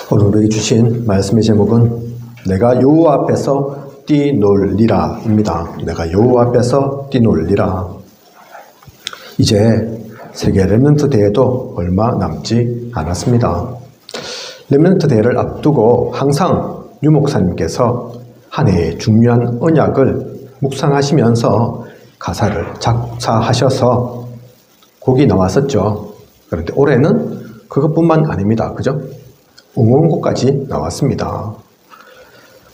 오늘 우리에게 주신 말씀의 제목은 내가 여호와 앞에서 뛰놀리라 입니다. 내가 여호와 앞에서 뛰놀리라. 이제 세계 렘넌트 대회도 얼마 남지 않았습니다. 렘넌트 대회를 앞두고 항상 유 목사님께서 한 해의 중요한 언약을 묵상하시면서 가사를 작사하셔서 곡이 나왔었죠. 그런데 올해는 그것뿐만 아닙니다. 그죠? 응원곡까지 나왔습니다.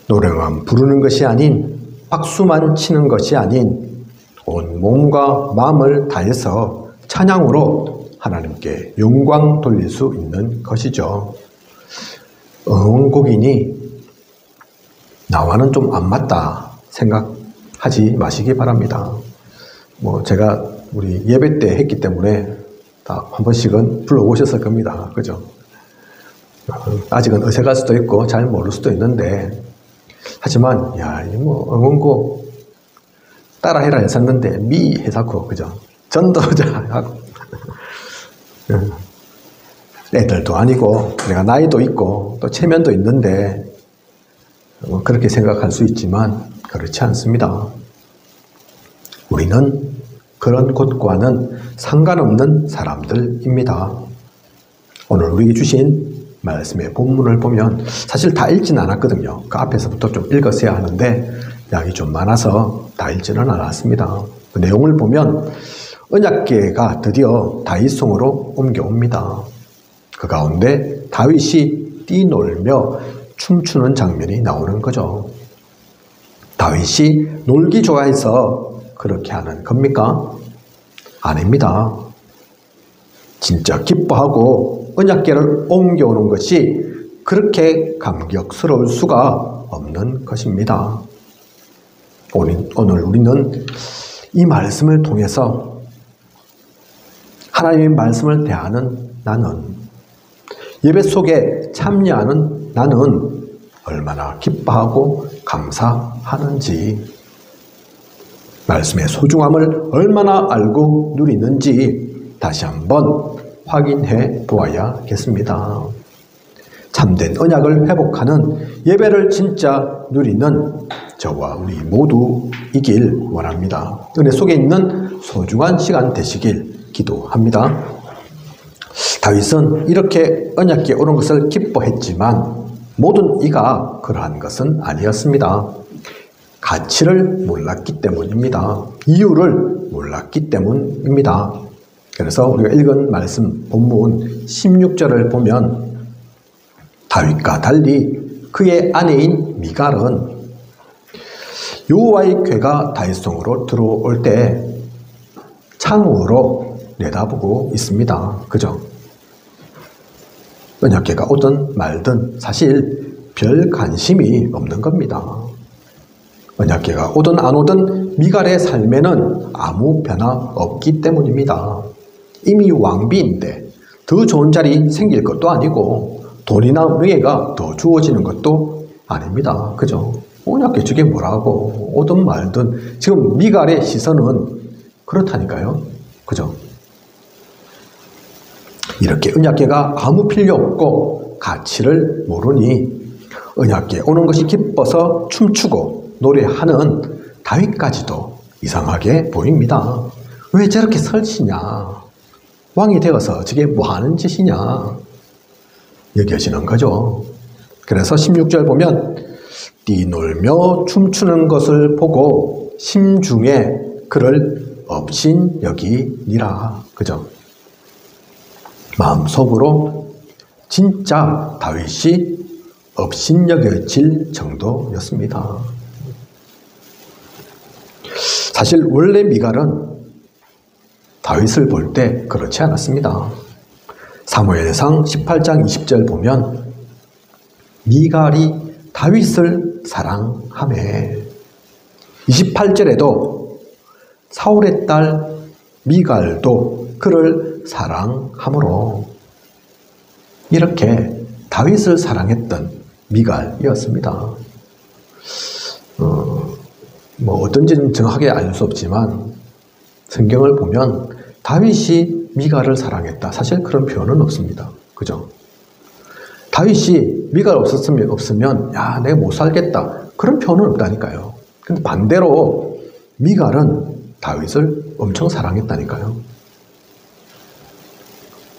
노래만 부르는 것이 아닌, 박수만 치는 것이 아닌 온 몸과 마음을 다해서 찬양으로 하나님께 영광 돌릴 수 있는 것이죠. 응원곡이니 나와는 좀 안 맞다 생각하지 마시기 바랍니다. 제가 우리 예배 때 했기 때문에 다 한 번씩은 불러오셨을 겁니다. 그죠? 아직은 어색할 수도 있고 잘 모를 수도 있는데, 하지만 응원곡 따라해라 했었는데 미 해사코, 그죠? 전도자 하고 애들도 아니고 내가 나이도 있고 또 체면도 있는데 그렇게 생각할 수 있지만 그렇지 않습니다. 우리는 그런 것과는 상관없는 사람들입니다. 오늘 우리에게 주신 말씀의 본문을 보면 사실 다 읽지는 않았거든요. 그 앞에서부터 좀 읽었어야 하는데 양이 좀 많아서 다 읽지는 않았습니다. 그 내용을 보면 언약궤가 드디어 다윗성으로 옮겨옵니다. 그 가운데 다윗이 뛰놀며 춤추는 장면이 나오는 거죠. 다윗이 놀기 좋아해서 그렇게 하는 겁니까? 아닙니다. 진짜 기뻐하고 언약궤를 옮겨오는 것이 그렇게 감격스러울 수가 없는 것입니다. 오늘 우리는 이 말씀을 통해서 하나님의 말씀을 대하는 나는, 예배 속에 참여하는 나는 얼마나 기뻐하고 감사하는지, 말씀의 소중함을 얼마나 알고 누리는지 다시 한번 확인해 보아야겠습니다. 참된 언약을 회복하는 예배를 진짜 누리는 저와 우리 모두이길 원합니다. 은혜 속에 있는 소중한 시간 되시길 기도합니다. 다윗은 이렇게 언약궤에 오른 것을 기뻐했지만 모든 이가 그러한 것은 아니었습니다. 가치를 몰랐기 때문입니다. 이유를 몰랐기 때문입니다. 그래서 우리가 읽은 말씀 본문 16절을 보면 다윗과 달리 그의 아내인 미갈은 여호와의 궤가 다윗성으로 들어올 때 창으로 내다보고 있습니다. 그죠? 언약궤가 오든 말든 사실 별 관심이 없는 겁니다. 언약궤가 오든 안 오든 미갈의 삶에는 아무 변화 없기 때문입니다. 이미 왕비인데 더 좋은 자리 생길 것도 아니고 돈이나 명예가 더 주어지는 것도 아닙니다. 그죠? 언약궤 저게 뭐라고, 오든 말든. 지금 미갈의 시선은 그렇다니까요. 그죠? 이렇게 언약궤가 아무 필요 없고 가치를 모르니 언약궤 오는 것이 기뻐서 춤추고 노래하는 다윗까지도 이상하게 보입니다. 왜 저렇게 설치냐? 왕이 되어서 저게 뭐 하는 짓이냐? 여겨지는 거죠. 그래서 16절 보면 뛰놀며 춤추는 것을 보고 심중에 그를 업신여기니라. 그죠? 마음속으로 진짜 다윗이 업신여겨질 정도였습니다. 사실 원래 미갈은 다윗을 볼 때 그렇지 않았습니다. 사무엘상 18장 20절 보면 미갈이 다윗을 사랑하매, 28절에도 사울의 딸 미갈도 그를 사랑하므로, 이렇게 다윗을 사랑했던 미갈이었습니다. 어떤지는 정확하게 알 수 없지만 성경을 보면 다윗이 미갈을 사랑했다, 사실 그런 표현은 없습니다. 그죠? 다윗이 미갈 없으면 야, 내가 못 살겠다. 그런 표현은 없다니까요. 근데 반대로 미갈은 다윗을 엄청 사랑했다니까요.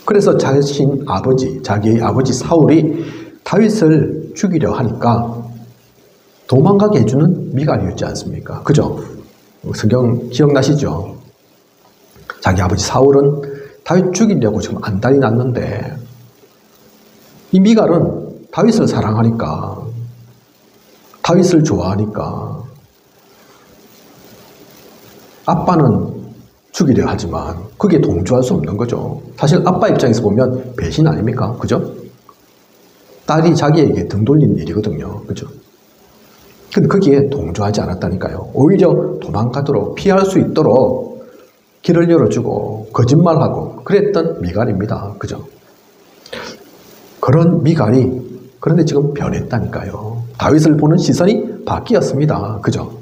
그래서 자기의 아버지 사울이 다윗을 죽이려 하니까 도망가게 해주는 미갈이었지 않습니까? 그죠? 성경 기억나시죠? 자기 아버지 사울은 다윗 죽이려고 지금 안달이 났는데 이 미갈은 다윗을 사랑하니까, 다윗을 좋아하니까 아빠는 죽이려 하지만 그게 동조할 수 없는 거죠. 사실 아빠 입장에서 보면 배신 아닙니까? 그죠? 딸이 자기에게 등 돌리는 일이거든요. 그죠? 근데 거기에 동조하지 않았다니까요. 오히려 도망가도록, 피할 수 있도록 길을 열어주고 거짓말하고 그랬던 미갈입니다. 그죠? 그런 미갈이 그런데 지금 변했다니까요. 다윗을 보는 시선이 바뀌었습니다. 그죠?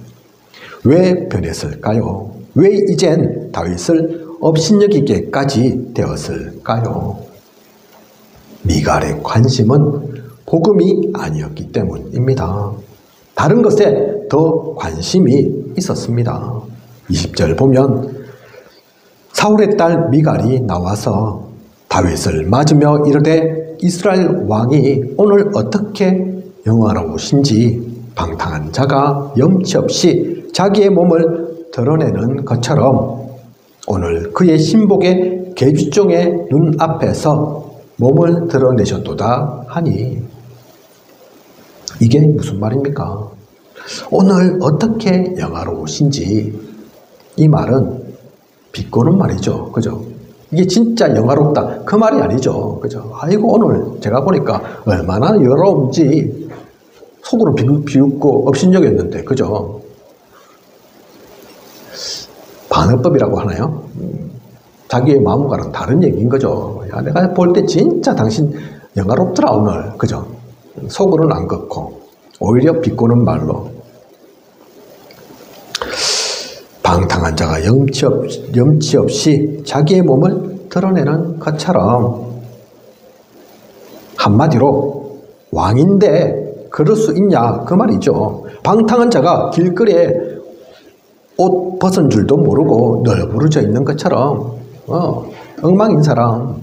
왜 변했을까요? 왜 이젠 다윗을 업신여기게까지 되었을까요? 미갈의 관심은 복음이 아니었기 때문입니다. 다른 것에 더 관심이 있었습니다. 20절 보면 사울의 딸 미갈이 나와서 다윗을 맞으며 이르되 이스라엘 왕이 오늘 어떻게 영화로우신지 방탕한 자가 염치 없이 자기의 몸을 드러내는 것처럼 오늘 그의 신복의 계주종의 눈앞에서 몸을 드러내셨도다 하니, 이게 무슨 말입니까? 오늘 어떻게 영화로우신지, 이 말은 비꼬는 말이죠. 그죠? 이게 진짜 영화롭다 그 말이 아니죠. 그죠? 아이고 오늘 제가 보니까 얼마나 영화로운지 속으로 비웃고 업신여겼는데, 그죠? 반어법이라고 하나요? 자기의 마음과는 다른 얘기인 거죠. 야, 내가 볼 때 진짜 당신 영화롭더라 오늘. 그죠? 속으로는 안 그렇고 오히려 비꼬는 말로, 방탕한 자가 염치 없이 자기의 몸을 드러내는 것처럼, 한마디로 왕인데 그럴 수 있냐 그 말이죠. 방탕한 자가 길거리에 옷 벗은 줄도 모르고 널브러져 있는 것처럼, 엉망인 사람,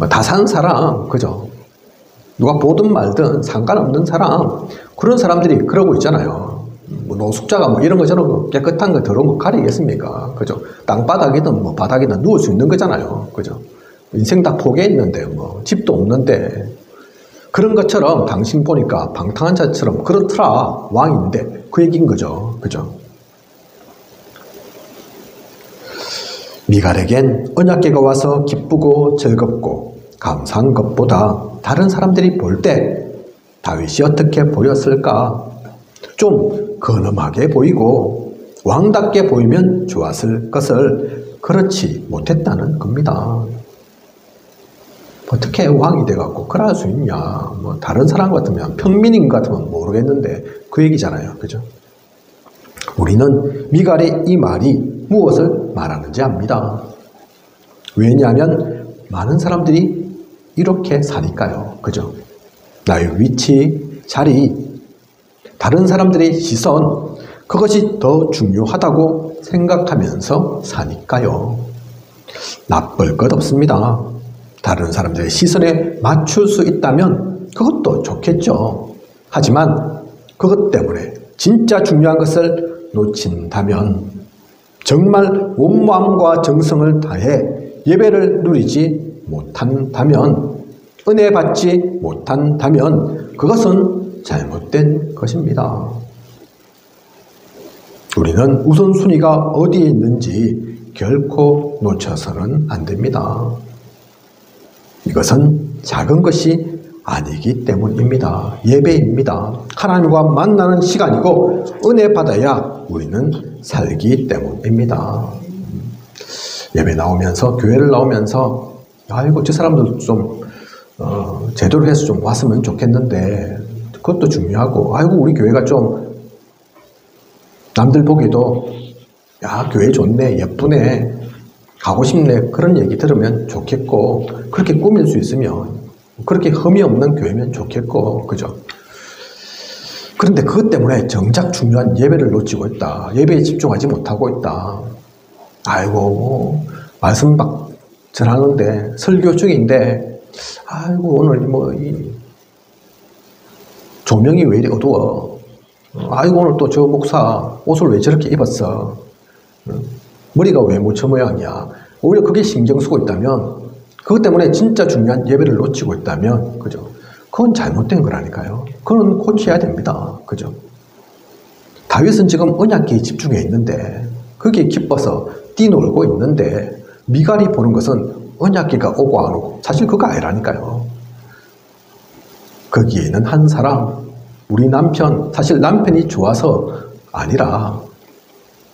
다 산 사람, 그죠? 누가 보든 말든 상관없는 사람, 그런 사람들이 그러고 있잖아요. 뭐 노숙자가 뭐 이런 거 저런 거 깨끗한 거 더러운 거 가리겠습니까? 그죠? 땅바닥이든 뭐 바닥이든 누울 수 있는 거잖아요. 그죠? 인생 다 포기했는데 뭐 집도 없는데, 그런 것처럼 당신 보니까 방탕한 자처럼 그렇더라 왕인데, 그 얘기인 거죠. 그죠? 미갈에겐 언약궤가 와서 기쁘고 즐겁고 감사한 것보다 다른 사람들이 볼 때 다윗이 어떻게 보였을까? 좀 근엄하게 보이고 왕답게 보이면 좋았을 것을 그렇지 못했다는 겁니다. 어떻게 왕이 돼갖고 그럴 수 있냐? 뭐 다른 사람 같으면, 평민인 것 같으면 모르겠는데 그 얘기잖아요. 그죠? 우리는 미갈의 이 말이 무엇을 말하는지 압니다. 왜냐하면 많은 사람들이 이렇게 사니까요. 그죠? 나의 위치, 자리, 다른 사람들의 시선, 그것이 더 중요하다고 생각하면서 사니까요. 나쁠 것 없습니다. 다른 사람들의 시선에 맞출 수 있다면 그것도 좋겠죠. 하지만 그것 때문에 진짜 중요한 것을 놓친다면, 정말 온 마음과 정성을 다해 예배를 누리지 못한다면, 은혜 받지 못한다면 그것은 잘못된 것입니다. 우리는 우선순위가 어디에 있는지 결코 놓쳐서는 안 됩니다. 이것은 작은 것이 아니기 때문입니다. 예배입니다. 하나님과 만나는 시간이고 은혜 받아야 우리는 살기 때문입니다. 예배 나오면서, 교회를 나오면서 아이고 저 사람들 좀 제대로 해서 좀 왔으면 좋겠는데, 그것도 중요하고, 아이고 우리 교회가 좀 남들 보기도 야 교회 좋네, 예쁘네, 가고 싶네, 그런 얘기 들으면 좋겠고, 그렇게 꾸밀 수 있으면 그렇게 흠이 없는 교회면 좋겠고, 그죠? 그런데 그것 때문에 정작 중요한 예배를 놓치고 있다. 예배에 집중하지 못하고 있다. 아이고, 말씀 막 전하는데, 설교 중인데, 아이고, 오늘 조명이 왜 이리 어두워. 아이고, 오늘 또 저 목사 옷을 왜 저렇게 입었어. 머리가 왜 모처 모양이야. 오히려 그게 신경 쓰고 있다면, 그것 때문에 진짜 중요한 예배를 놓치고 있다면, 그죠? 그건 잘못된 거라니까요. 그건 고쳐야 됩니다. 그죠? 다윗은 지금 언약궤에 집중해 있는데, 거기에 기뻐서 뛰놀고 있는데, 미갈이 보는 것은 언약궤가 오고 안 오고, 사실 그거 아니라니까요. 거기에 있는 한 사람, 우리 남편, 사실 남편이 좋아서 아니라,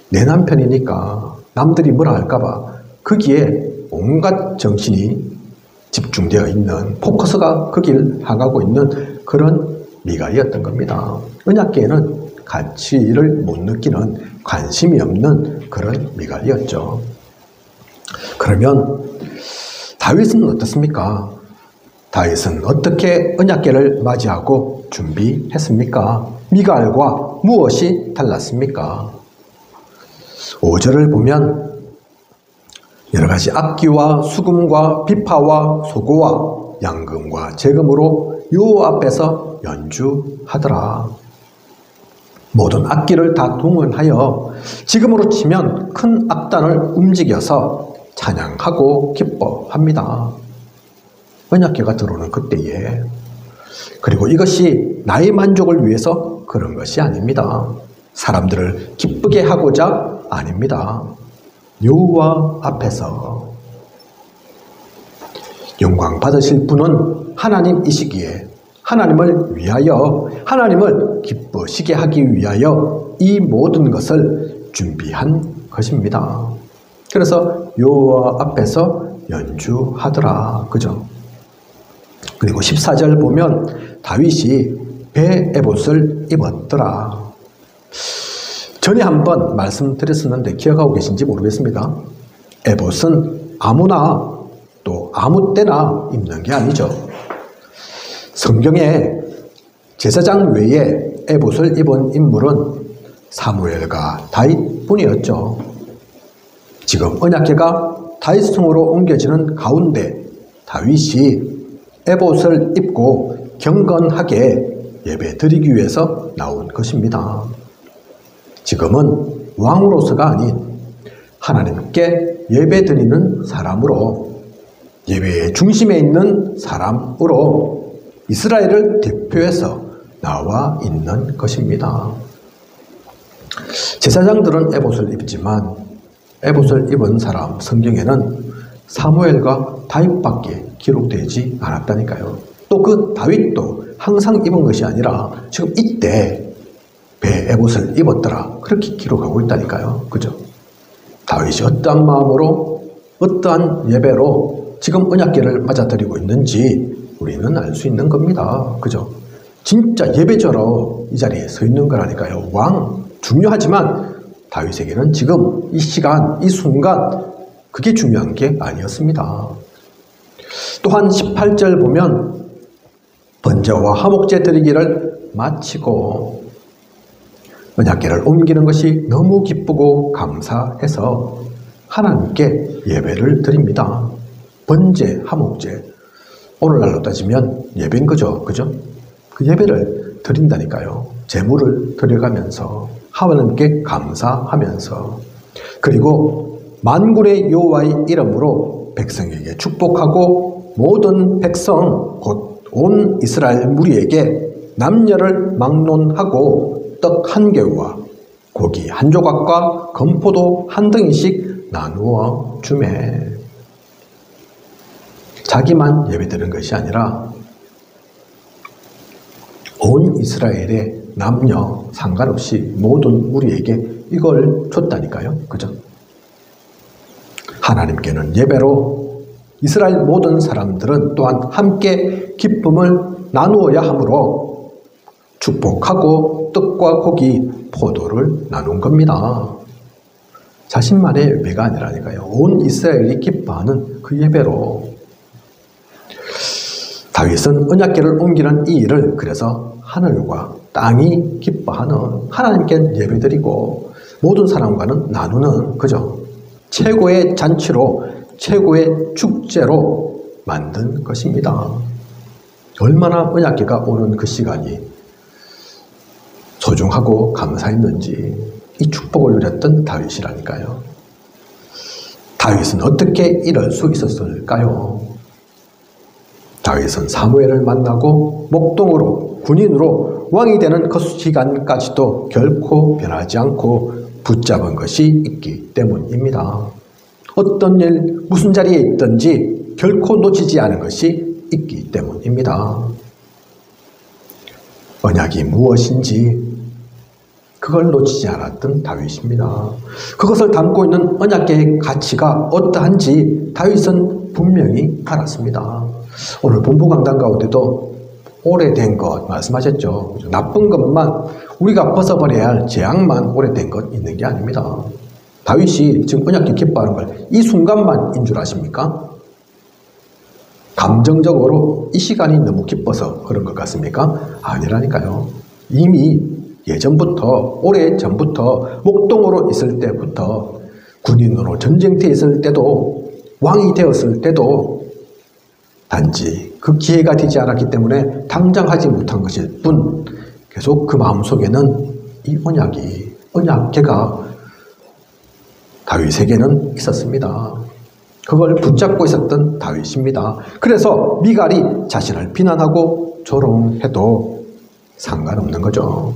내 남편이니까 남들이 뭐라 할까봐, 거기에 온갖 정신이 집중되어 있는, 포커스가 거길 향하고 있는 그런 미갈이었던 겁니다. 언약궤에는 가치를 못 느끼는, 관심이 없는 그런 미갈이었죠. 그러면 다윗은 어떻습니까? 다윗은 어떻게 언약궤를 맞이하고 준비했습니까? 미갈과 무엇이 달랐습니까? 5절을 보면 여러 가지 악기와 수금과 비파와 소고와 양금과 재금으로 여호와 앞에서 연주하더라. 모든 악기를 다 동원하여 지금으로 치면 큰 악단을 움직여서 찬양하고 기뻐합니다. 언약궤가 들어오는 그때에. 그리고 이것이 나의 만족을 위해서 그런 것이 아닙니다. 사람들을 기쁘게 하고자 아닙니다. 여호와 앞에서 영광 받으실 분은 하나님이시기에 하나님을 위하여, 하나님을 기쁘시게 하기 위하여 이 모든 것을 준비한 것입니다. 그래서 여호와 앞에서 연주하더라. 그죠? 그리고 14절 보면 다윗이 배 에봇을 입었더라. 전에 한번 말씀드렸었는데 기억하고 계신지 모르겠습니다. 에봇은 아무나 또 아무 때나 입는 게 아니죠. 성경에 제사장 외에 에봇을 입은 인물은 사무엘과 다윗 뿐이었죠. 지금 언약궤가 다윗성으로 옮겨지는 가운데 다윗이 에봇을 입고 경건하게 예배 드리기 위해서 나온 것입니다. 지금은 왕으로서가 아닌 하나님께 예배 드리는 사람으로, 예배의 중심에 있는 사람으로 이스라엘을 대표해서 나와 있는 것입니다. 제사장들은 에봇을 입지만 에봇을 입은 사람 성경에는 사무엘과 다윗밖에 기록되지 않았다니까요. 또 그 다윗도 항상 입은 것이 아니라 지금 이때 배 에봇을 입었더라, 그렇게 기록하고 있다니까요. 그죠? 다윗이 어떠한 마음으로 어떠한 예배로 지금 언약궤를 맞아들이고 있는지 우리는 알 수 있는 겁니다. 그죠? 진짜 예배자로 이 자리에 서 있는 거라니까요. 왕 중요하지만 다윗에게는 지금 이 시간, 이 순간 그게 중요한 게 아니었습니다. 또한 18절 보면 번제와 화목제 드리기를 마치고 언약궤를 옮기는 것이 너무 기쁘고 감사해서 하나님께 예배를 드립니다. 번제, 화목제, 오늘날로 따지면 예배인 거죠. 그죠? 그 예배를 드린다니까요. 제물을 드려가면서 하나님께 감사하면서, 그리고 만군의 여호와의 이름으로 백성에게 축복하고 모든 백성 곧 온 이스라엘 무리에게 남녀를 막론하고 떡 한 개와 고기 한 조각과 건포도 한 덩이씩 나누어 주매. 자기만 예배드리는 것이 아니라 온 이스라엘의 남녀 상관없이 모든 무리에게 이걸 줬다니까요. 그죠? 하나님께는 예배로, 이스라엘 모든 사람들은 또한 함께 기쁨을 나누어야 하므로 축복하고 떡과 고기, 포도를 나눈 겁니다. 자신만의 예배가 아니라니까요. 온 이스라엘이 기뻐하는 그 예배로. 다윗은 언약궤를 옮기는 이 일을 그래서 하늘과 땅이 기뻐하는 하나님께 예배드리고 모든 사람과는 나누는 그죠? 최고의 잔치로 최고의 축제로 만든 것입니다. 얼마나 언약궤가 오는 그 시간이 소중하고 감사했는지 이 축복을 누렸던 다윗이라니까요. 다윗은 어떻게 이럴 수 있었을까요? 다윗은 사무엘을 만나고 목동으로 군인으로 왕이 되는 그 시간까지도 결코 변하지 않고 붙잡은 것이 있기 때문입니다. 어떤 일, 무슨 자리에 있든지 결코 놓치지 않은 것이 있기 때문입니다. 언약이 무엇인지 그걸 놓치지 않았던 다윗입니다. 그것을 담고 있는 언약궤의 가치가 어떠한지 다윗은 분명히 알았습니다. 오늘 본부 강단 가운데도 오래된 것 말씀하셨죠. 나쁜 것만 우리가 벗어버려야 할 재앙만 오래된 것 있는 게 아닙니다. 다윗이 지금 언약궤 기뻐하는 걸 이 순간만인 줄 아십니까? 감정적으로 이 시간이 너무 기뻐서 그런 것 같습니까? 아니라니까요. 이미 예전부터 오래전부터 목동으로 있을 때부터 군인으로 전쟁터에 있을 때도 왕이 되었을 때도 단지 그 기회가 되지 않았기 때문에 당장 하지 못한 것일 뿐 계속 그 마음속에는 이 언약궤가 다윗에게는 있었습니다. 그걸 붙잡고 있었던 다윗입니다. 그래서 미갈이 자신을 비난하고 조롱해도 상관없는 거죠.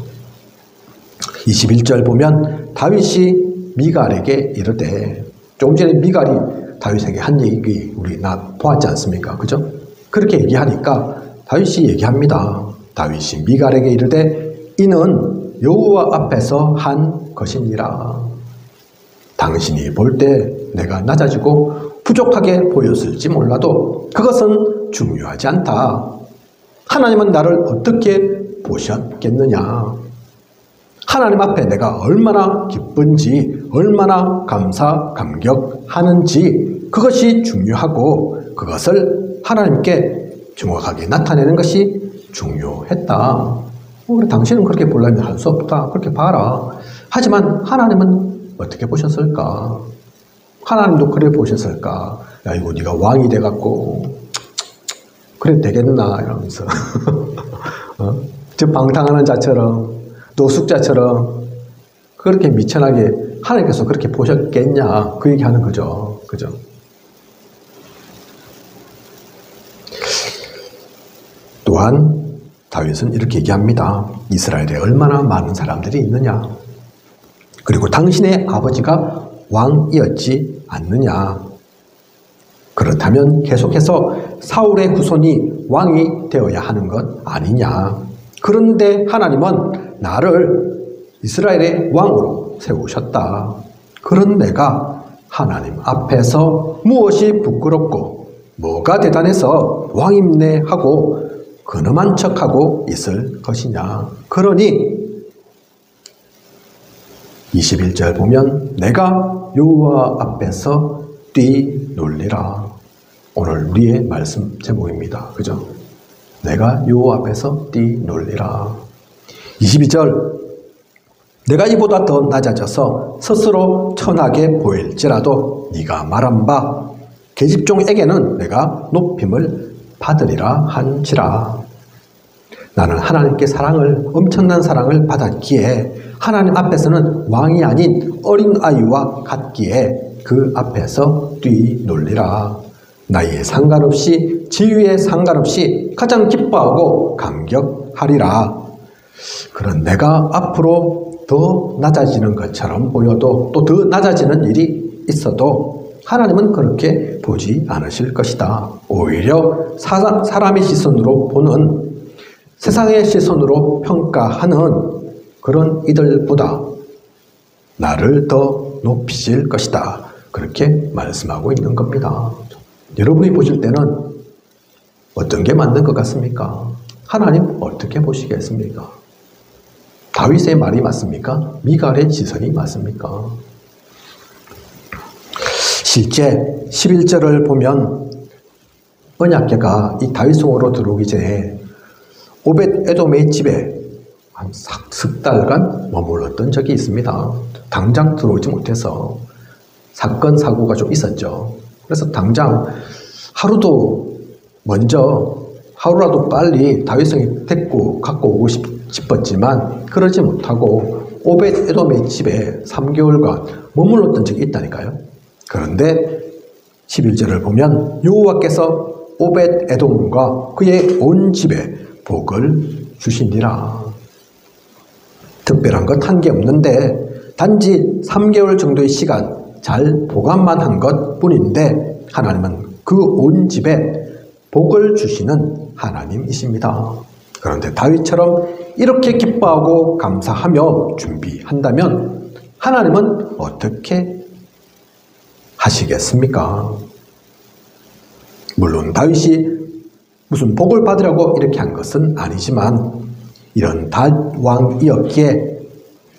21절 보면 다윗이 미갈에게 이르되, 조금 전에 미갈이 다윗에게 한 얘기 우리 보았지 않습니까? 그죠? 그렇게 얘기하니까 다윗이 얘기합니다. 다윗이 미갈에게 이르되 이는 여호와 앞에서 한 것이니라. 당신이 볼 때 내가 낮아지고 부족하게 보였을지 몰라도 그것은 중요하지 않다. 하나님은 나를 어떻게 보셨겠느냐. 하나님 앞에 내가 얼마나 기쁜지, 얼마나 감격하는지 그것이 중요하고 그것을 하나님께 정확하게 나타내는 것이 중요했다. 그래, 당신은 그렇게 보려면 할 수 없다. 그렇게 봐라. 하지만 하나님은 어떻게 보셨을까? 하나님도 그래 보셨을까? 야, 이거 네가 왕이 돼갖고 그래 되겠나? 이러면서 저 방탕하는 자처럼 노숙자처럼 그렇게 미천하게 하나님께서 그렇게 보셨겠냐? 그 얘기하는 거죠. 그죠? 또한 다윗은 이렇게 얘기합니다. 이스라엘에 얼마나 많은 사람들이 있느냐? 그리고 당신의 아버지가 왕이었지 않느냐? 그렇다면 계속해서 사울의 후손이 왕이 되어야 하는 것 아니냐? 그런데 하나님은 나를 이스라엘의 왕으로 세우셨다. 그런 내가 하나님 앞에서 무엇이 부끄럽고 뭐가 대단해서 왕임내 하고 근엄한 척하고 있을 것이냐. 그러니 21절 보면 내가 여호와 앞에서 뛰놀리라. 오늘 우리의 말씀 제목입니다. 그죠? 내가 여호와 앞에서 뛰놀리라. 22절 내가 이보다 더 낮아져서 스스로 천하게 보일지라도 네가 말한 바 계집종에게는 내가 높임을 받으리라 한지라. 나는 하나님께 엄청난 사랑을 받았기에 하나님 앞에서는 왕이 아닌 어린아이와 같기에 그 앞에서 뛰놀리라. 나이에 상관없이 지위에 상관없이 가장 기뻐하고 감격하리라. 그런 내가 앞으로 더 낮아지는 것처럼 보여도 또 더 낮아지는 일이 있어도 하나님은 그렇게 보지 않으실 것이다. 오히려 사람의 시선으로 보는 세상의 시선으로 평가하는 그런 이들보다 나를 더 높이실 것이다. 그렇게 말씀하고 있는 겁니다. 여러분이 보실 때는 어떤 게 맞는 것 같습니까? 하나님 어떻게 보시겠습니까? 다윗의 말이 맞습니까? 미갈의 지선이 맞습니까? 실제 11절을 보면 언약궤가 이 다윗성으로 들어오기 전에 오벳 에돔의 집에 한 석 달간 머물렀던 적이 있습니다. 당장 들어오지 못해서 사건 사고가 좀 있었죠. 그래서 당장 하루라도 빨리 다윗성에 데리고 갖고 오고 싶었지만 그러지 못하고 오벳 에돔의 집에 3개월간 머물렀던 적이 있다니까요. 그런데 11절을 보면 여호와께서 오벳 에돔과 그의 온 집에 복을 주시니라. 특별한 것 한 게 없는데 단지 3개월 정도의 시간 잘 보관만 한 것 뿐인데 하나님은 그 온 집에 복을 주시는 하나님이십니다. 그런데 다윗처럼 이렇게 기뻐하고 감사하며 준비한다면 하나님은 어떻게 하시겠습니까? 물론 다윗이 무슨 복을 받으려고 이렇게 한 것은 아니지만 이런 다윗 왕이었기에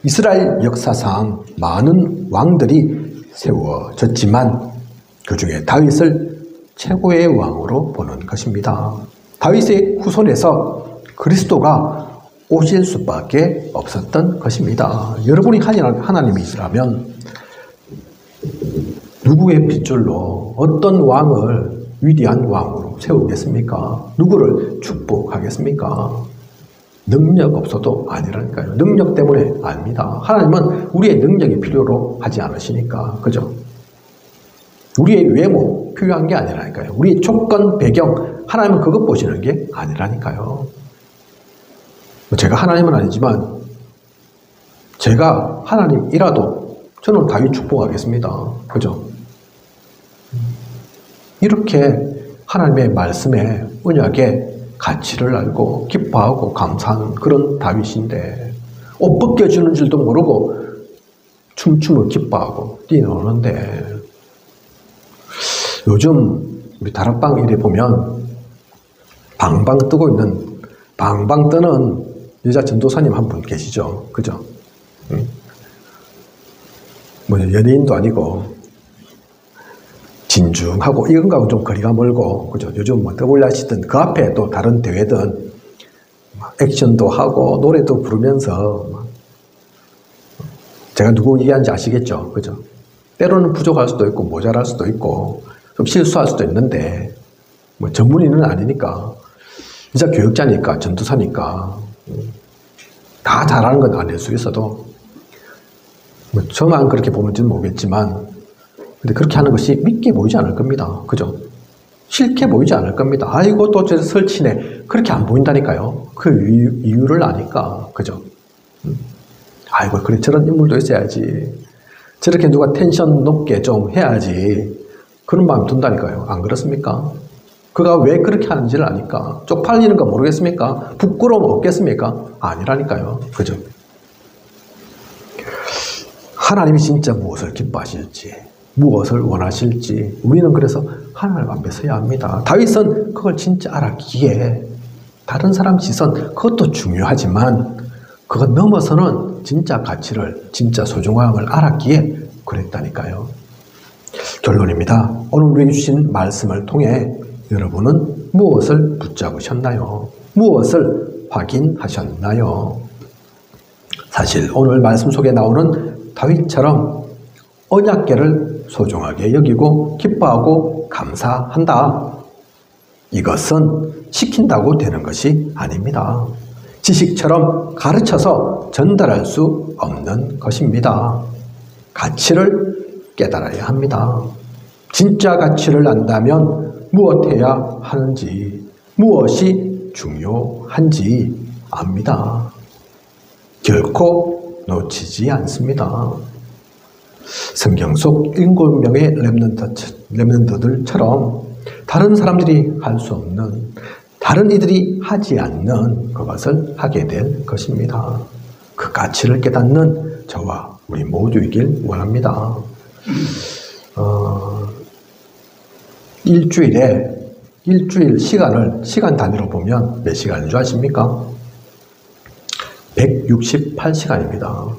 이스라엘 역사상 많은 왕들이 세워졌지만 그 중에 다윗을 최고의 왕으로 보는 것입니다. 다윗의 후손에서 그리스도가 오실 수밖에 없었던 것입니다. 여러분이 하나님이시라면 누구의 핏줄로 어떤 왕을 위대한 왕으로 세우겠습니까? 누구를 축복하겠습니까? 능력 없어도 아니라니까요. 능력 때문에 아닙니다. 하나님은 우리의 능력이 필요로 하지 않으시니까. 그죠? 우리의 외모 필요한 게 아니라니까요. 우리의 조건, 배경, 하나님은 그것 보시는 게 아니라니까요. 제가 하나님은 아니지만 제가 하나님이라도 저는 다윗 축복하겠습니다. 그죠? 이렇게 하나님의 말씀에 언약의 가치를 알고 기뻐하고 감사하는 그런 다윗인데 옷 벗겨주는 줄도 모르고 춤추며 기뻐하고 뛰노는데 요즘 우리 다락방 일에 보면 방방 뜨고 방방 뜨는 여자 전도사님 한 분 계시죠? 그죠? 뭐 연예인도 아니고 진중하고 이런 거하고 좀 거리가 멀고 그죠? 요즘 뭐 WRC든 그 앞에 또 다른 대회든 액션도 하고 노래도 부르면서 제가 누구 얘기하는지 아시겠죠? 그죠? 때로는 부족할 수도 있고 모자랄 수도 있고 좀 실수할 수도 있는데 뭐 전문의는 아니니까 진짜 교육자니까 전도사니까 다 잘하는 건 아닐 수 있어도 뭐 저만 그렇게 보는지는 모르겠지만 근데 그렇게 하는 것이 믿게 보이지 않을 겁니다. 그죠? 싫게 보이지 않을 겁니다. 아이고 또 저 설치네. 그렇게 안 보인다니까요. 그 이유를 아니까. 그죠? 아이고 그래 저런 인물도 있어야지. 저렇게 누가 텐션 높게 좀 해야지. 그런 마음이 든다니까요. 안 그렇습니까? 그가 왜 그렇게 하는지를 아니까. 쪽팔리는 거 모르겠습니까? 부끄러움 없겠습니까? 아니라니까요. 그죠? 하나님이 진짜 무엇을 기뻐하실지 무엇을 원하실지 우리는 그래서 하나님 앞에 서야 합니다. 다윗은 그걸 진짜 알았기에 다른 사람 시선 그것도 중요하지만 그것 넘어서는 진짜 가치를 진짜 소중함을 알았기에 그랬다니까요. 결론입니다. 오늘 우리에게 주신 말씀을 통해 여러분은 무엇을 붙잡으셨나요? 무엇을 확인하셨나요? 사실 오늘 말씀 속에 나오는 다윗처럼 언약궤를 소중하게 여기고 기뻐하고 감사한다. 이것은 시킨다고 되는 것이 아닙니다. 지식처럼 가르쳐서 전달할 수 없는 것입니다. 가치를 깨달아야 합니다. 진짜 가치를 안다면 무엇해야 하는지, 무엇이 중요한지 압니다. 결코 놓치지 않습니다. 성경 속 7명의 렘넌트들처럼 다른 사람들이 할 수 없는, 다른 이들이 하지 않는 그것을 하게 될 것입니다. 그 가치를 깨닫는 저와 우리 모두이길 원합니다. 일주일 시간 단위로 보면 몇 시간인 줄 아십니까? 168시간입니다.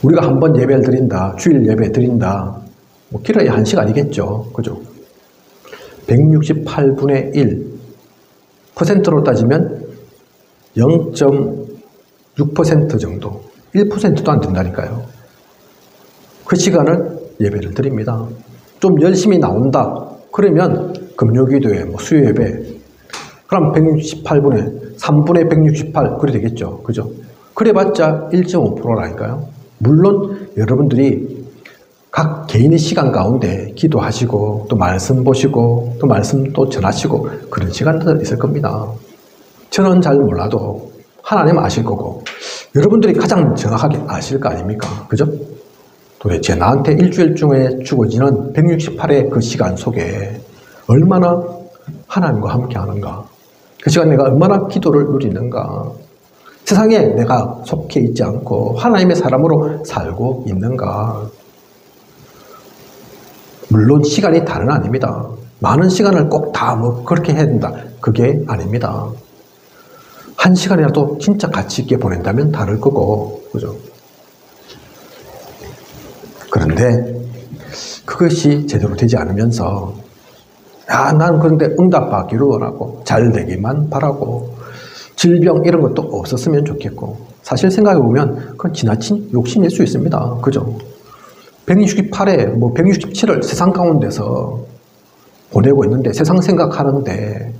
우리가 한 번 예배를 드린다, 주일 예배 드린다, 뭐 길어야 1시간이겠죠. 그죠? 168분의 1. 퍼센트로 따지면 0.6% 정도. 1%도 안 된다니까요. 그 시간을 예배를 드립니다. 좀 열심히 나온다. 그러면 금요기도에 뭐 수요 예배. 그럼 168분의 3분의 168. 그래 되겠죠. 그죠? 그래봤자 1.5%라니까요. 물론 여러분들이 각 개인의 시간 가운데 기도하시고 또 말씀 보시고 또 말씀 또 전하시고 그런 시간들 있을 겁니다. 저는 잘 몰라도 하나님 아실 거고 여러분들이 가장 정확하게 아실 거 아닙니까? 그죠? 도대체 나한테 일주일 중에 주어지는 168의 그 시간 속에 얼마나 하나님과 함께 하는가? 그 시간 내가 얼마나 기도를 누리는가? 세상에 내가 속해 있지 않고 하나님의 사람으로 살고 있는가? 물론 시간이 다는 아닙니다. 많은 시간을 꼭 다 뭐 그렇게 해야 된다. 그게 아닙니다. 한 시간이라도 진짜 가치 있게 보낸다면 다를 거고, 그죠? 그런데 그것이 제대로 되지 않으면서 난 그런데 응답받기를 원하고 잘 되기만 바라고 질병 이런 것도 없었으면 좋겠고 사실 생각해보면 그건 지나친 욕심일 수 있습니다. 그죠? 168에 뭐 167을 세상 가운데서 보내고 있는데 세상 생각하는데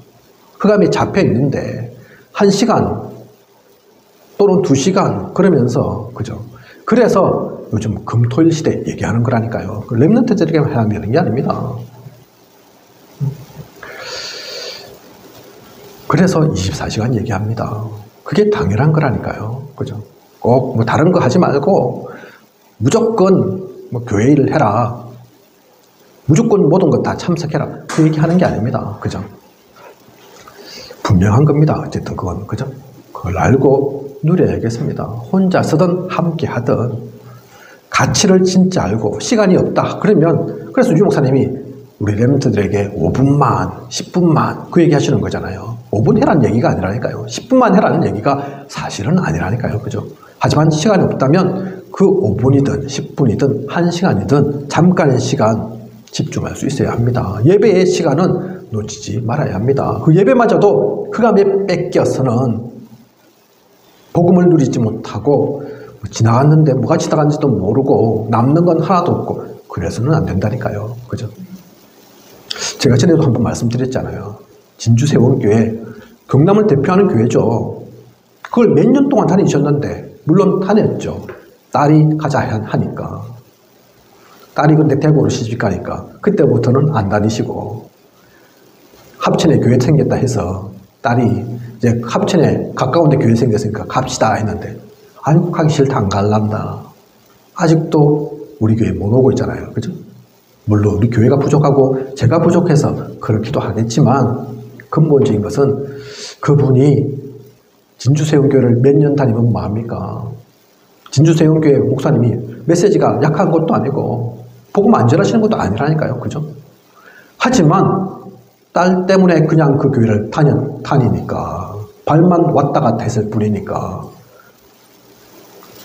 흑암에 잡혀 있는데 1시간 또는 2시간 그러면서 그죠? 그래서 요즘 금토일 시대 얘기하는 거라니까요. 렘넌트들에게만 해야 하는 게 아닙니다. 그래서 24시간 얘기합니다. 그게 당연한 거라니까요. 그죠? 꼭 뭐 다른 거 하지 말고 무조건 뭐 교회 일을 해라. 무조건 모든 것 다 참석해라. 그 얘기하는 게 아닙니다. 그죠? 분명한 겁니다. 어쨌든 그건 그죠? 그걸 알고 누려야겠습니다. 혼자 서든 함께 하든 가치를 진짜 알고 시간이 없다. 그러면 그래서 유 목사님이 우리 렘넌트들에게 5분만 10분만 그 얘기 하시는 거잖아요. 5분 해라는 얘기가 아니라니까요. 10분만 해라는 얘기가 사실은 아니라니까요. 그죠? 하지만 시간이 없다면 그 5분이든 10분이든 1시간이든 잠깐의 시간 집중할 수 있어야 합니다. 예배의 시간은 놓치지 말아야 합니다. 그 예배마저도 흑암에 뺏겨서는 복음을 누리지 못하고 지나갔는데 뭐가 지나간지도 모르고 남는 건 하나도 없고 그래서는 안 된다니까요. 그죠? 제가 전에도 한번 말씀드렸잖아요. 진주세원교회, 경남을 대표하는 교회죠. 그걸 몇 년 동안 다니셨는데 물론 다녔죠. 딸이 가자 하니까. 딸이 근데 대구로 시집가니까 그때부터는 안 다니시고 합천에 교회 생겼다 해서 딸이 이제 합천에 가까운 데 교회 생겼으니까 갑시다 했는데 아이고 가기 싫다 안 갈란다. 아직도 우리 교회 못 오고 있잖아요. 그죠? 물론 우리 교회가 부족하고 제가 부족해서 그렇기도 하겠지만 근본적인 것은 그분이 진주세운교회를 몇 년 다니면 뭐합니까? 진주세운교회 목사님이 메시지가 약한 것도 아니고 복음 안 전하시는 것도 아니라니까요. 그죠? 하지만 딸 때문에 그냥 그 교회를 다니니까 발만 왔다 갔다 했을 뿐이니까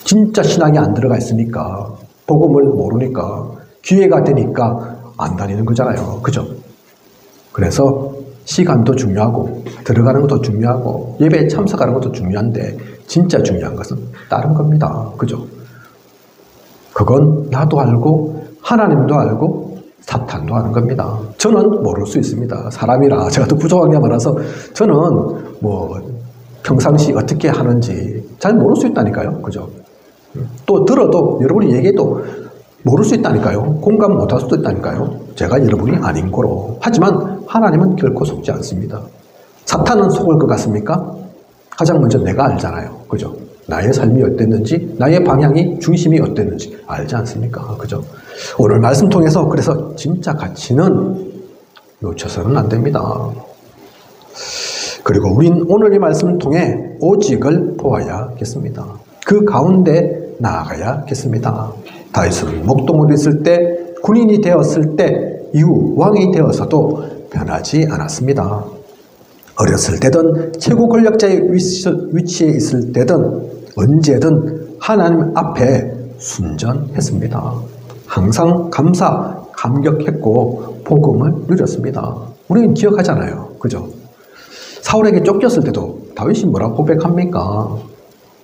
진짜 신앙이 안 들어가 있으니까 복음을 모르니까 기회가 되니까 안 다니는 거잖아요. 그죠? 그래서 시간도 중요하고 들어가는 것도 중요하고 예배에 참석하는 것도 중요한데 진짜 중요한 것은 다른 겁니다. 그죠? 그건 나도 알고 하나님도 알고 사탄도 아는 겁니다. 저는 모를 수 있습니다. 사람이라 제가 더 부족한 게 많아서 저는 뭐 평상시 어떻게 하는지 잘 모를 수 있다니까요. 그죠? 또 들어도 여러분이 얘기해도 모를 수 있다니까요. 공감 못할 수도 있다니까요. 제가 여러분이 아닌 거로. 하지만 하나님은 결코 속지 않습니다. 사탄은 속을 것 같습니까? 가장 먼저 내가 알잖아요. 그죠? 나의 삶이 어땠는지, 나의 방향이, 중심이 어땠는지 알지 않습니까? 그죠? 오늘 말씀 통해서 그래서 진짜 가치는 놓쳐서는 안 됩니다. 그리고 우린 오늘 이 말씀을 통해 오직을 보아야겠습니다. 그 가운데 나아가야겠습니다. 다윗은 목동으로 있을 때, 군인이 되었을 때, 이후 왕이 되어서도 변하지 않았습니다. 어렸을 때든 최고 권력자의 위치에 있을 때든 언제든 하나님 앞에 순전했습니다. 항상 감격했고 복음을 누렸습니다. 우리는 기억하잖아요. 그죠? 사울에게 쫓겼을 때도 다윗이 뭐라고 고백합니까?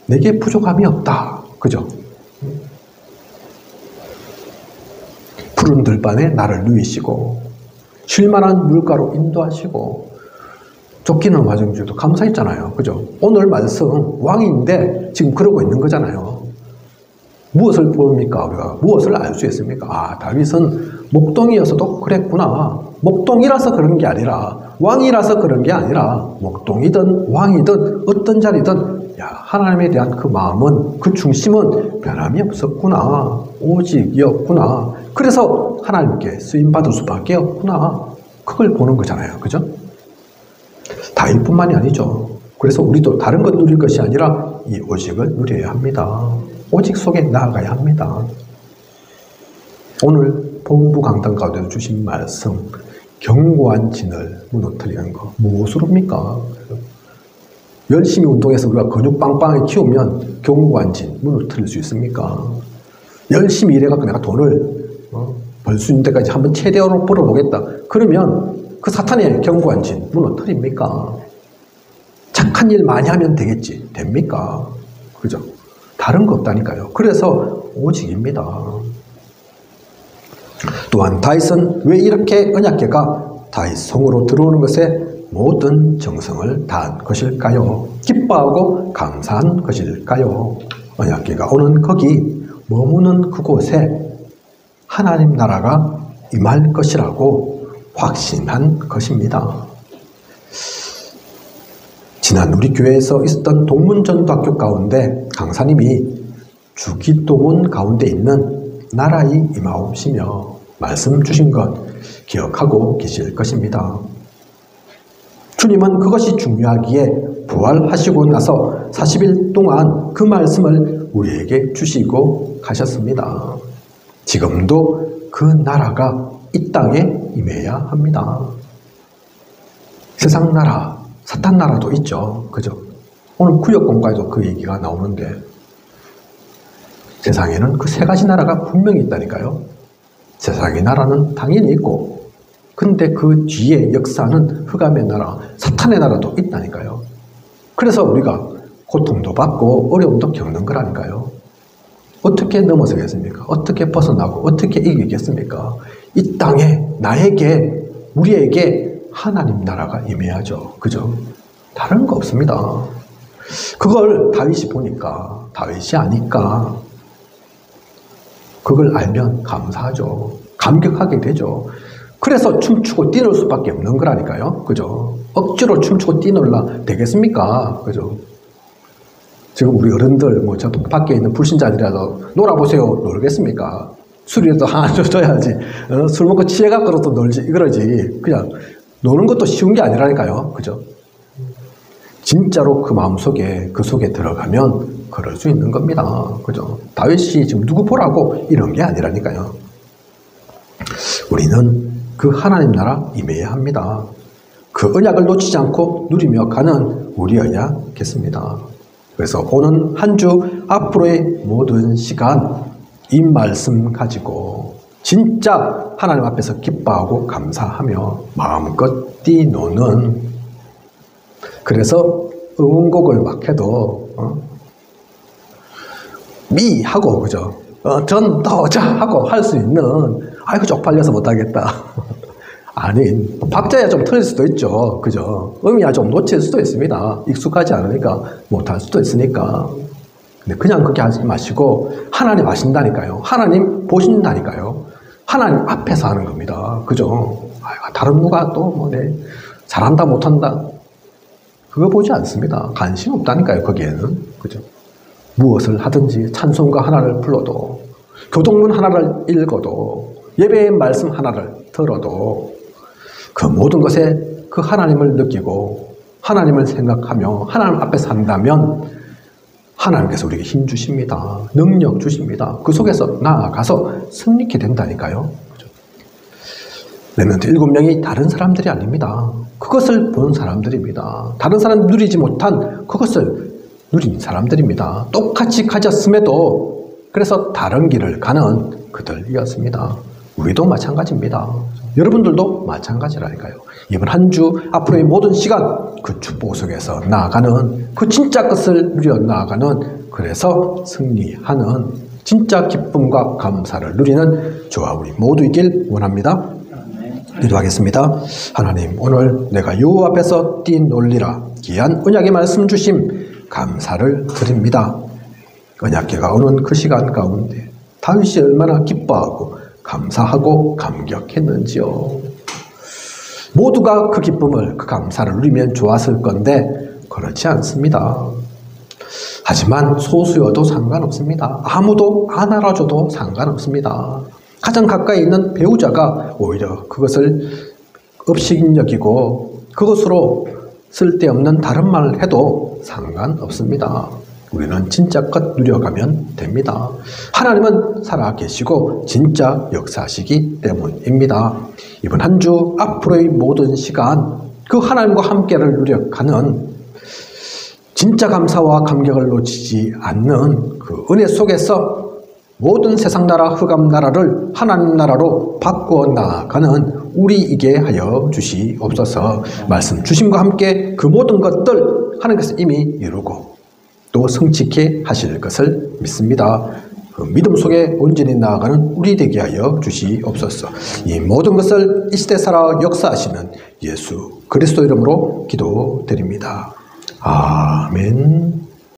내게 부족함이 없다. 그죠? 푸른 들판에 나를 누이시고 쉴만한 물가로 인도하시고 쫓기는 와중 중에도 감사했잖아요. 그죠? 오늘 말씀 왕인데 지금 그러고 있는 거잖아요. 무엇을 봅니까? 우리가 무엇을 알 수 있습니까? 아, 다윗은 목동이어서도 그랬구나. 목동이라서 그런 게 아니라 왕이라서 그런 게 아니라 목동이든 왕이든 어떤 자리든 야, 하나님에 대한 그 마음은 그 중심은 변함이 없었구나. 오직이었구나. 그래서 하나님께 쓰임받을 수밖에 없구나. 그걸 보는 거잖아요. 그죠? 다윗뿐만이 아니죠. 그래서 우리도 다른 것 누릴 것이 아니라 이 오직을 누려야 합니다. 오직 속에 나아가야 합니다. 오늘 본부 강단 가운데서 주신 말씀, 견고한 진을 무너뜨리는 거 무엇으로입니까? 열심히 운동해서 우리가 근육 빵빵하게 키우면 견고한 진 무너뜨릴 수 있습니까? 열심히 일해갖고 내가 돈을 벌 수 있는 데까지 한번 최대로 벌어보겠다. 그러면 그 사탄의 견고한 진 무너뜨립니까? 착한 일 많이 하면 되겠지. 됩니까? 그죠? 다른 거 없다니까요. 그래서 오직입니다. 또한 다윗은 왜 이렇게 언약궤가 다윗 성으로 들어오는 것에 모든 정성을 다한 것일까요? 기뻐하고 감사한 것일까요? 언약궤가 오는 거기 머무는 그곳에 하나님 나라가 임할 것이라고 확신한 것입니다. 지난 우리 교회에서 있었던 동문전도학교 가운데 강사님이 주기도문 가운데 있는 나라의 임하옵시며 말씀 주신 것 기억하고 계실 것입니다. 주님은 그것이 중요하기에 부활하시고 나서 40일 동안 그 말씀을 우리에게 주시고 가셨습니다. 지금도 그 나라가 이 땅에 임해야 합니다. 세상 나라, 사탄 나라도 있죠. 그죠? 오늘 구역 공과에도 그 얘기가 나오는데 세상에는 그 세 가지 나라가 분명히 있다니까요. 세상의 나라는 당연히 있고 근데 그 뒤에 역사는 흑암의 나라, 사탄의 나라도 있다니까요. 그래서 우리가 고통도 받고 어려움도 겪는 거라니까요. 어떻게 넘어서겠습니까? 어떻게 벗어나고 어떻게 이기겠습니까? 이 땅에 나에게 우리에게 하나님 나라가 임해야죠. 그죠? 다른 거 없습니다. 그걸 다윗이 보니까 다윗이 아니까 그걸 알면 감사하죠. 감격하게 되죠. 그래서 춤추고 뛰놀 수밖에 없는 거라니까요. 그죠? 억지로 춤추고 뛰놀라 되겠습니까? 그죠? 지금 우리 어른들 저 밖에 있는 불신자들이라도 놀아보세요. 놀겠습니까? 술이라도 하나 줘야지. 술 먹고 취해갖고도 놀지 그러지. 그냥 노는 것도 쉬운 게 아니라니까요. 그죠? 진짜로 그 마음속에 그 속에 들어가면 그럴 수 있는 겁니다. 그죠? 다윗이 지금 누구 보라고 이런 게 아니라니까요. 우리는 그 하나님 나라 임해야 합니다. 그 언약을 놓치지 않고 누리며 가는 우리여야겠습니다. 그래서 오는 한 주 앞으로의 모든 시간 이 말씀 가지고 진짜 하나님 앞에서 기뻐하고 감사하며 마음껏 뛰노는 그래서 응원곡을 막 해도 미 하고 그죠? 전도자 하고 할 수 있는 아이고 쪽팔려서 못하겠다. 아니 박자야 좀 틀릴 수도 있죠. 그죠? 음이야 좀 놓칠 수도 있습니다. 익숙하지 않으니까 못할 수도 있으니까. 근데 그냥 그렇게 하지 마시고 하나님 아신다니까요. 하나님 보신다니까요. 하나님 앞에서 하는 겁니다. 그죠? 다른 누가 또 잘한다 못한다 그거 보지 않습니다. 관심 없다니까요. 거기에는. 그죠? 무엇을 하든지 찬송가 하나를 불러도 교동문 하나를 읽어도 예배의 말씀 하나를 들어도 그 모든 것에 그 하나님을 느끼고 하나님을 생각하며 하나님 앞에 산다면 하나님께서 우리에게 힘 주십니다. 능력 주십니다. 그 속에서 나아가서 승리케 된다니까요. 렘넌트 7명이 다른 사람들이 아닙니다. 그것을 본 사람들입니다. 다른 사람 누리지 못한 그것을 누린 사람들입니다. 똑같이 가졌음에도 그래서 다른 길을 가는 그들이었습니다. 우리도 마찬가지입니다. 여러분들도 마찬가지라니까요. 이번 한 주 앞으로의 모든 시간 그 축복 속에서 나아가는, 그 진짜 것을 누려 나아가는, 그래서 승리하는 진짜 기쁨과 감사를 누리는 저와 우리 모두이길 원합니다. 기도하겠습니다. 하나님, 오늘 내가 여호와 앞에서 뛰놀리라 귀한 언약의 말씀 주심 감사를 드립니다. 언약궤가 오는 그 시간 가운데 다윗이 얼마나 기뻐하고 감사하고 감격했는지요. 모두가 그 기쁨을, 그 감사를 누리면 좋았을 건데 그렇지 않습니다. 하지만 소수여도 상관없습니다. 아무도 안 알아줘도 상관없습니다. 가장 가까이 있는 배우자가 오히려 그것을 업신여기고 그것으로 쓸데없는 다른 말을 해도 상관없습니다. 우리는 진짜 것 누려가면 됩니다. 하나님은 살아계시고 진짜 역사하시기 때문입니다. 이번 한 주 앞으로의 모든 시간 그 하나님과 함께를 누려가는 진짜 감사와 감격을 놓치지 않는 그 은혜 속에서 모든 세상 나라 흑암 나라를 하나님 나라로 바꾸어 나가는 우리에게 하여 주시옵소서. 말씀 주심과 함께 그 모든 것들 하나님께서 이미 이루고 또 성취케 하실 것을 믿습니다. 그 믿음 속에 온전히 나아가는 우리 되게 하여 주시옵소서. 이 모든 것을 이 시대 살아 역사하시는 예수 그리스도 이름으로 기도드립니다. 아멘.